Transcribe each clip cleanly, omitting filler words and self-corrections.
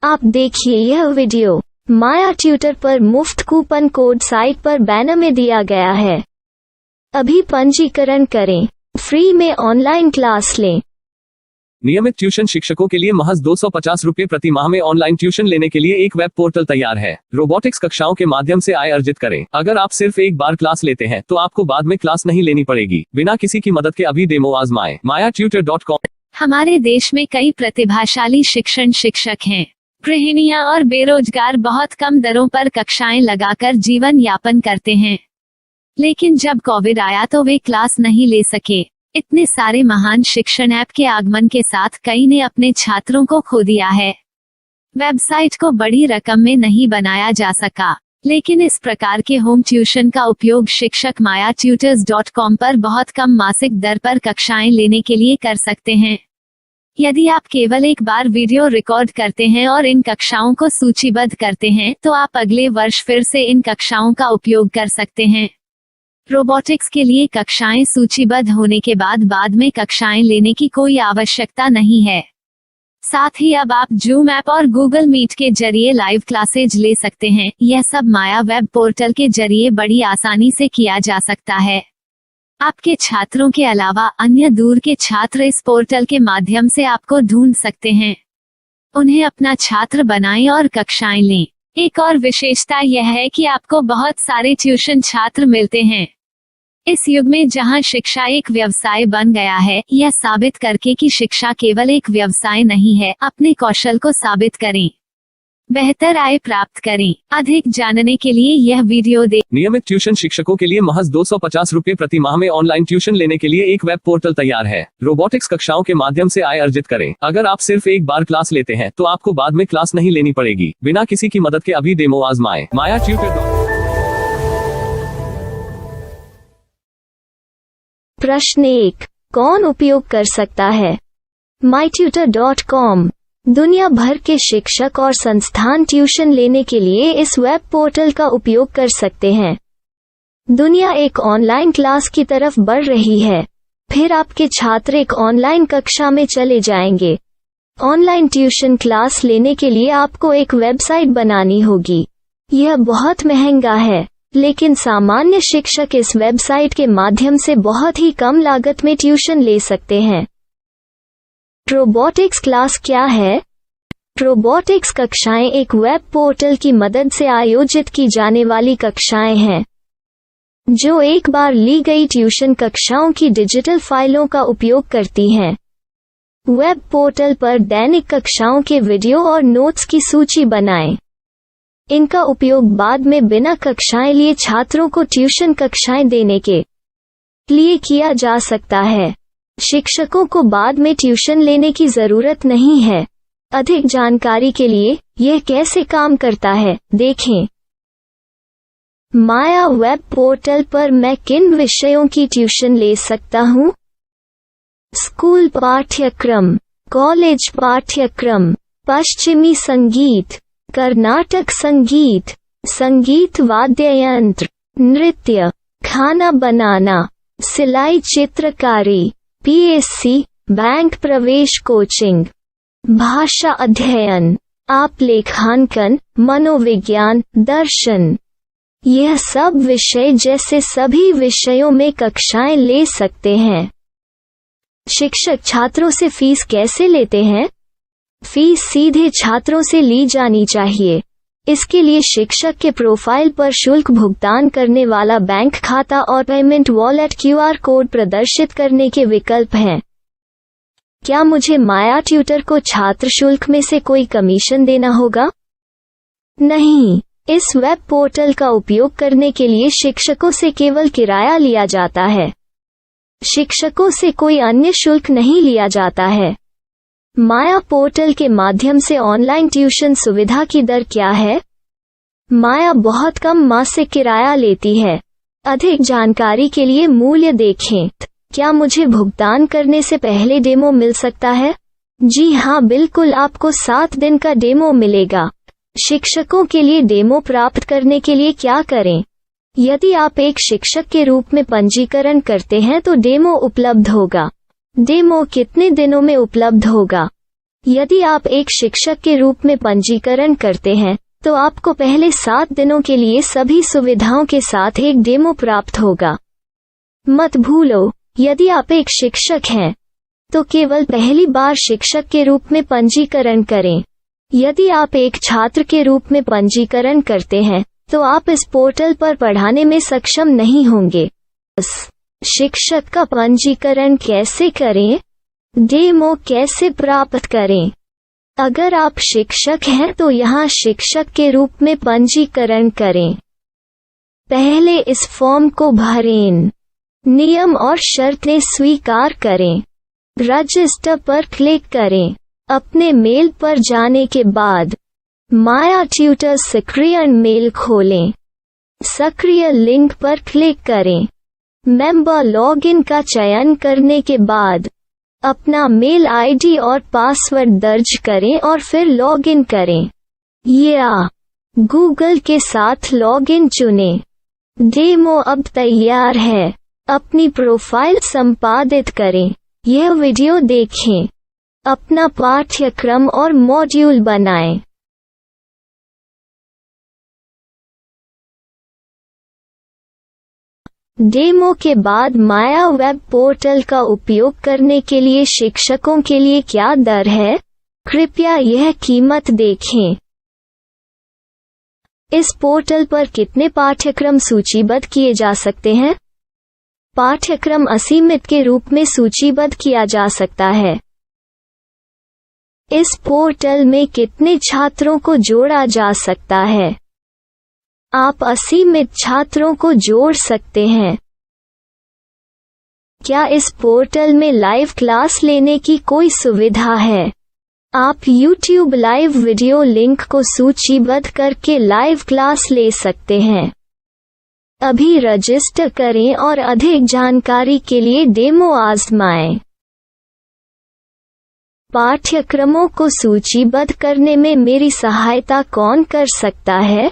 आप देखिए यह वीडियो माया ट्यूटर पर मुफ्त कूपन कोड साइट पर बैनर में दिया गया है। अभी पंजीकरण करें, फ्री में ऑनलाइन क्लास लें। नियमित ट्यूशन शिक्षकों के लिए महज 250 रुपये प्रति माह में ऑनलाइन ट्यूशन लेने के लिए एक वेब पोर्टल तैयार है। रोबोटिक्स कक्षाओं के माध्यम से आय अर्जित करें। अगर आप सिर्फ एक बार क्लास लेते हैं तो आपको बाद में क्लास नहीं लेनी पड़ेगी। बिना किसी की मदद के अभी डेमो आजमाएं। mayatutor.com। हमारे देश में कई प्रतिभाशाली शिक्षक हैं। गृहिणियां और बेरोजगार बहुत कम दरों पर कक्षाएं लगाकर जीवन यापन करते हैं, लेकिन जब कोविड आया तो वे क्लास नहीं ले सके। इतने सारे महान शिक्षण ऐप के आगमन के साथ कई ने अपने छात्रों को खो दिया है। वेबसाइट को बड़ी रकम में नहीं बनाया जा सका, लेकिन इस प्रकार के होम ट्यूशन का उपयोग शिक्षक mayatutors.com पर बहुत कम मासिक दर पर कक्षाएं लेने के लिए कर सकते हैं। यदि आप केवल एक बार वीडियो रिकॉर्ड करते हैं और इन कक्षाओं को सूचीबद्ध करते हैं तो आप अगले वर्ष फिर से इन कक्षाओं का उपयोग कर सकते हैं। रोबोटिक्स के लिए कक्षाएं सूचीबद्ध होने के बाद में कक्षाएं लेने की कोई आवश्यकता नहीं है। साथ ही अब आप जूम ऐप और गूगल मीट के जरिए लाइव क्लासेज ले सकते हैं। यह सब माया वेब पोर्टल के जरिए बड़ी आसानी से किया जा सकता है। आपके छात्रों के अलावा अन्य दूर के छात्र इस पोर्टल के माध्यम से आपको ढूंढ सकते हैं। उन्हें अपना छात्र बनाएं और कक्षाएं लें। एक और विशेषता यह है कि आपको बहुत सारे ट्यूशन छात्र मिलते हैं। इस युग में जहां शिक्षा एक व्यवसाय बन गया है, यह साबित करके कि शिक्षा केवल एक व्यवसाय नहीं है, अपने कौशल को साबित करें, बेहतर आय प्राप्त करें। अधिक जानने के लिए यह वीडियो देखें। नियमित ट्यूशन शिक्षकों के लिए महज 250 रुपये प्रति माह में ऑनलाइन ट्यूशन लेने के लिए एक वेब पोर्टल तैयार है। रोबोटिक्स कक्षाओं के माध्यम से आय अर्जित करें। अगर आप सिर्फ एक बार क्लास लेते हैं तो आपको बाद में क्लास नहीं लेनी पड़ेगी। बिना किसी की मदद के अभी डेमो आजमाएं। mayatutor.com। प्रश्न 1, कौन उपयोग कर सकता है? mytutor.com दुनिया भर के शिक्षक और संस्थान ट्यूशन लेने के लिए इस वेब पोर्टल का उपयोग कर सकते हैं। दुनिया एक ऑनलाइन क्लास की तरफ बढ़ रही है। फिर आपके छात्र एक ऑनलाइन कक्षा में चले जाएंगे। ऑनलाइन ट्यूशन क्लास लेने के लिए आपको एक वेबसाइट बनानी होगी। यह बहुत महंगा है, लेकिन सामान्य शिक्षक इस वेबसाइट के माध्यम से बहुत ही कम लागत में ट्यूशन ले सकते हैं। रोबोटिक्स क्लास क्या है? रोबोटिक्स कक्षाएं एक वेब पोर्टल की मदद से आयोजित की जाने वाली कक्षाएं हैं, जो एक बार ली गई ट्यूशन कक्षाओं की डिजिटल फाइलों का उपयोग करती हैं। वेब पोर्टल पर दैनिक कक्षाओं के वीडियो और नोट्स की सूची बनाएं। इनका उपयोग बाद में बिना कक्षाएं लिए छात्रों को ट्यूशन कक्षाएं देने के लिए किया जा सकता है। शिक्षकों को बाद में ट्यूशन लेने की जरूरत नहीं है। अधिक जानकारी के लिए यह कैसे काम करता है देखें। माया वेब पोर्टल पर मैं किन विषयों की ट्यूशन ले सकता हूँ? स्कूल पाठ्यक्रम, कॉलेज पाठ्यक्रम, पश्चिमी संगीत, कर्नाटक संगीत, संगीत वाद्य यंत्र, नृत्य, खाना बनाना, सिलाई चित्रकारी, पीएससी, बैंक प्रवेश कोचिंग, भाषा अध्ययन, आप लेखांकन, मनोविज्ञान, दर्शन। यह सब विषय जैसे सभी विषयों में कक्षाएं ले सकते हैं। शिक्षक छात्रों से फीस कैसे लेते हैं? फीस सीधे छात्रों से ली जानी चाहिए। इसके लिए शिक्षक के प्रोफाइल पर शुल्क भुगतान करने वाला बैंक खाता और पेमेंट वॉलेट क्यूआर कोड प्रदर्शित करने के विकल्प हैं। क्या मुझे माया ट्यूटर को छात्र शुल्क में से कोई कमीशन देना होगा? नहीं, इस वेब पोर्टल का उपयोग करने के लिए शिक्षकों से केवल किराया लिया जाता है। शिक्षकों से कोई अन्य शुल्क नहीं लिया जाता है। माया पोर्टल के माध्यम से ऑनलाइन ट्यूशन सुविधा की दर क्या है? माया बहुत कम मासिक किराया लेती है। अधिक जानकारी के लिए मूल्य देखें। क्या मुझे भुगतान करने से पहले डेमो मिल सकता है? जी हाँ, बिल्कुल, आपको 7 दिन का डेमो मिलेगा। शिक्षकों के लिए डेमो प्राप्त करने के लिए क्या करें? यदि आप एक शिक्षक के रूप में पंजीकरण करते हैं तो डेमो उपलब्ध होगा। डेमो कितने दिनों में उपलब्ध होगा? यदि आप एक शिक्षक के रूप में पंजीकरण करते हैं तो आपको पहले 7 दिनों के लिए सभी सुविधाओं के साथ एक डेमो प्राप्त होगा। मत भूलो, यदि आप एक शिक्षक हैं तो केवल पहली बार शिक्षक के रूप में पंजीकरण करें। यदि आप एक छात्र के रूप में पंजीकरण करते हैं तो आप इस पोर्टल पर पढ़ाने में सक्षम नहीं होंगे। शिक्षक का पंजीकरण कैसे करें? डेमो कैसे प्राप्त करें? अगर आप शिक्षक हैं तो यहाँ शिक्षक के रूप में पंजीकरण करें। पहले इस फॉर्म को भरें। नियम और शर्तें स्वीकार करें। रजिस्टर पर क्लिक करें। अपने मेल पर जाने के बाद माया ट्यूटर सक्रिय मेल खोलें। सक्रिय लिंक पर क्लिक करें। मेंबर लॉगिन का चयन करने के बाद अपना मेल आईडी और पासवर्ड दर्ज करें और फिर लॉगिन करें या गूगल के साथ लॉगिन चुनें। डेमो अब तैयार है। अपनी प्रोफाइल संपादित करें। यह वीडियो देखें। अपना पाठ्यक्रम और मॉड्यूल बनाएं। डेमो के बाद माया वेब पोर्टल का उपयोग करने के लिए शिक्षकों के लिए क्या दर है? कृपया यह कीमत देखें। इस पोर्टल पर कितने पाठ्यक्रम सूचीबद्ध किए जा सकते हैं? पाठ्यक्रम असीमित के रूप में सूचीबद्ध किया जा सकता है। इस पोर्टल में कितने छात्रों को जोड़ा जा सकता है? आप असीमित छात्रों को जोड़ सकते हैं। क्या इस पोर्टल में लाइव क्लास लेने की कोई सुविधा है? आप YouTube लाइव वीडियो लिंक को सूचीबद्ध करके लाइव क्लास ले सकते हैं। अभी रजिस्टर करें और अधिक जानकारी के लिए डेमो आजमाएं। पाठ्यक्रमों को सूचीबद्ध करने में मेरी सहायता कौन कर सकता है?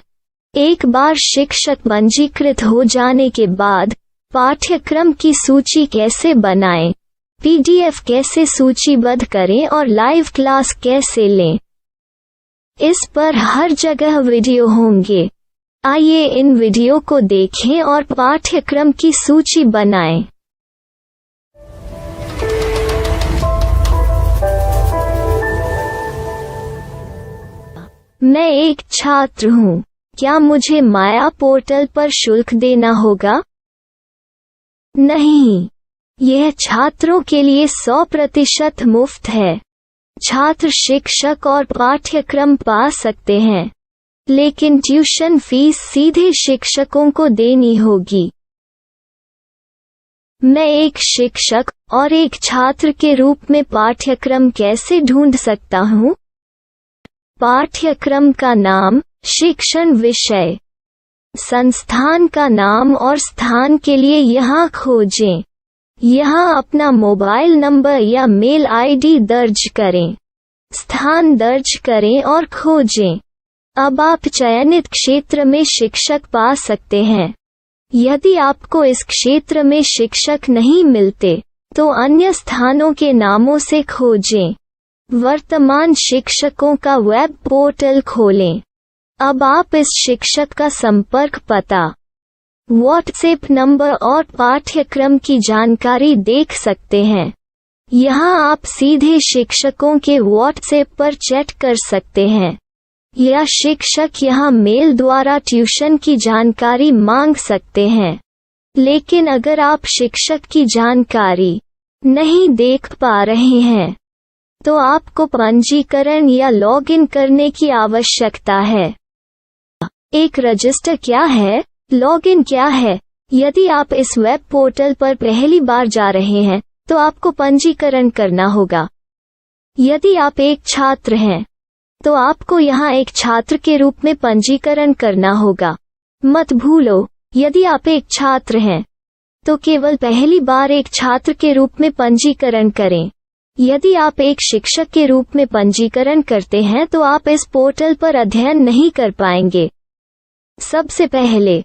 एक बार शिक्षक पंजीकृत हो जाने के बाद पाठ्यक्रम की सूची कैसे बनाएं, PDF कैसे सूचीबद्ध करें और लाइव क्लास कैसे लें, इस पर हर जगह वीडियो होंगे। आइए इन वीडियो को देखें और पाठ्यक्रम की सूची बनाएं। मैं एक छात्र हूँ। क्या मुझे माया पोर्टल पर शुल्क देना होगा? नहीं, यह छात्रों के लिए 100% मुफ्त है। छात्र शिक्षक और पाठ्यक्रम पा सकते हैं, लेकिन ट्यूशन फीस सीधे शिक्षकों को देनी होगी। मैं एक शिक्षक और एक छात्र के रूप में पाठ्यक्रम कैसे ढूंढ सकता हूँ? पाठ्यक्रम का नाम, शिक्षण विषय, संस्थान का नाम और स्थान के लिए यहाँ खोजें। यहाँ अपना मोबाइल नंबर या मेल आईडी दर्ज करें। स्थान दर्ज करें और खोजें। अब आप चयनित क्षेत्र में शिक्षक पा सकते हैं। यदि आपको इस क्षेत्र में शिक्षक नहीं मिलते तो अन्य स्थानों के नामों से खोजें। वर्तमान शिक्षकों का वेब पोर्टल खोलें। अब आप इस शिक्षक का संपर्क पता, व्हाट्सएप नंबर और पाठ्यक्रम की जानकारी देख सकते हैं। यहाँ आप सीधे शिक्षकों के व्हाट्सएप पर चैट कर सकते हैं या शिक्षक यहाँ मेल द्वारा ट्यूशन की जानकारी मांग सकते हैं। लेकिन अगर आप शिक्षक की जानकारी नहीं देख पा रहे हैं तो आपको पंजीकरण या लॉगिन करने की आवश्यकता है। एक रजिस्टर क्या है? लॉगिन क्या है? यदि आप इस वेब पोर्टल पर पहली बार जा रहे हैं तो आपको पंजीकरण करना होगा। यदि आप एक छात्र हैं तो आपको यहाँ एक छात्र के रूप में पंजीकरण करना होगा। मत भूलो, यदि आप एक छात्र हैं तो केवल पहली बार एक छात्र के रूप में पंजीकरण करें। यदि आप एक शिक्षक के रूप में पंजीकरण करते हैं तो आप इस पोर्टल पर अध्ययन नहीं कर पाएंगे। सबसे पहले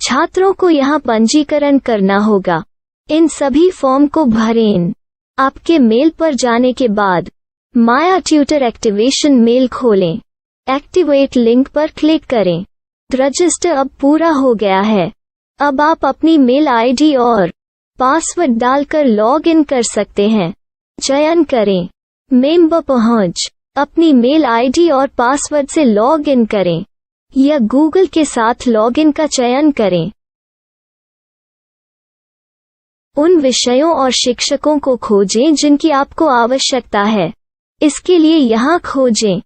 छात्रों को यहाँ पंजीकरण करना होगा। इन सभी फॉर्म को भरें। आपके मेल पर जाने के बाद माया ट्यूटर एक्टिवेशन मेल खोलें। एक्टिवेट लिंक पर क्लिक करें। रजिस्टर अब पूरा हो गया है। अब आप अपनी मेल आईडी और पासवर्ड डालकर लॉग इन कर सकते हैं। चयन करें मेंबर पहुंच। अपनी मेल आईडी और पासवर्ड से लॉग इन करें या गूगल के साथ लॉग इन का चयन करें। उन विषयों और शिक्षकों को खोजें जिनकी आपको आवश्यकता है। इसके लिए यहाँ खोजें।